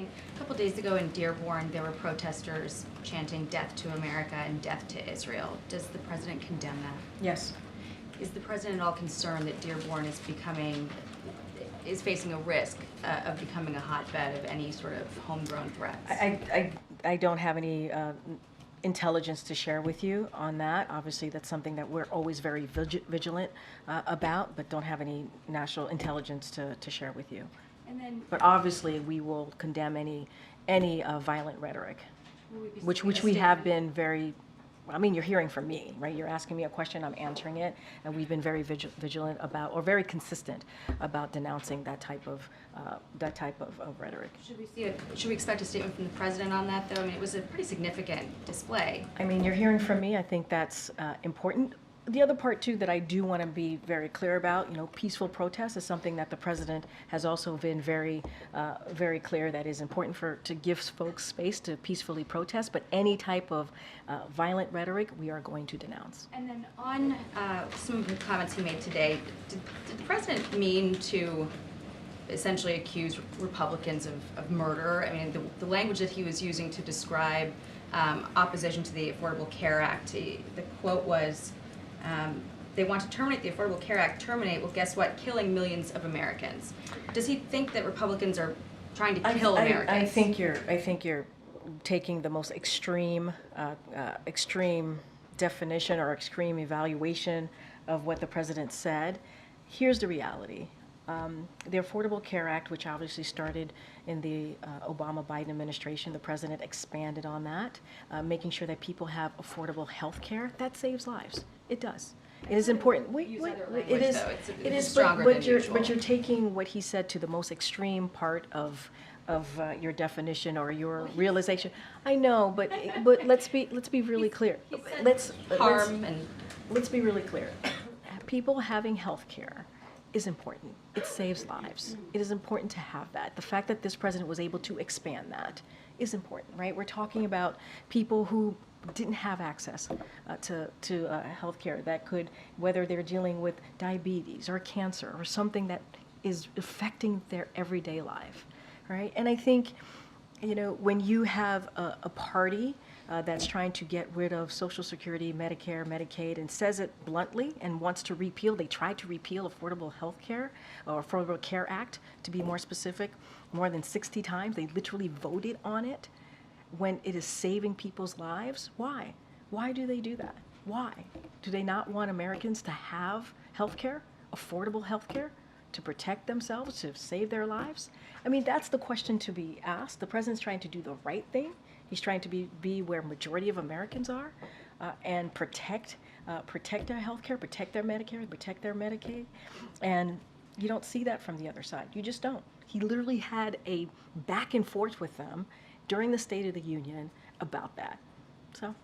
mean, a couple days ago in Dearborn, there were protesters chanting "Death to America" and "Death to Israel." Does the president condemn that? Yes. Is the president at all concerned that Dearborn is facing a risk of becoming a hotbed of any sort of homegrown threats? I don't have any intelligence to share with you on that. Obviously, that's something that we're always very vigilant about, but don't have any national intelligence to share with you. And then, But obviously, we will condemn any violent rhetoric, which we statement? have been very. I mean, you're hearing from me, right? You're asking me a question, I'm answering it, and we've been very vigilant about, or very consistent about denouncing that type of rhetoric. Should we expect a statement from the president on that, though? I mean, it was a pretty significant display. I mean, you're hearing from me. I think that's important. The other part, too, that I do want to be very clear about, peaceful protest is something that the president has also been very clear that is important to give folks space to peacefully protest. But any type of violent rhetoric, we are going to denounce. And then on some of the comments he made today, did the president mean to essentially accuse Republicans of murder? I mean, the language that he was using to describe opposition to the Affordable Care Act, the quote was, they want to terminate the Affordable Care Act. Terminate, well, guess what? Killing millions of Americans. Does he think that Republicans are trying to kill Americans? I think you're taking the most extreme definition or extreme evaluation of what the president said. Here's the reality. The Affordable Care Act, which obviously started in the Obama-Biden administration, the president expanded on that, making sure that people have affordable health care. That saves lives. It does. It is important. It is, but you're taking what he said to the most extreme part of your definition or your realization. I know, but let's be really clear. Let's be really clear. People having health care is important. It saves lives. It is important to have that. The fact that this president was able to expand that is important, right? We're talking about people who didn't have access to health care that could, whether they're dealing with diabetes or cancer or something that is affecting their everyday life, right? And I think, when you have a party that's trying to get rid of Social Security, Medicare, Medicaid, and says it bluntly and wants to repeal, they tried to repeal Affordable Health Care or Affordable Care Act, to be more specific, more than 60 times. They literally voted on it when it is saving people's lives. Why? Why do they do that? Why? Do they not want Americans to have health care, affordable health care, to protect themselves, to save their lives? I mean, that's the question to be asked. The president's trying to do the right thing. He's trying to be where majority of Americans are and protect their health care, protect their Medicare, protect their Medicaid. And you don't see that from the other side. You just don't. He literally had a back and forth with them during the State of the Union about that. So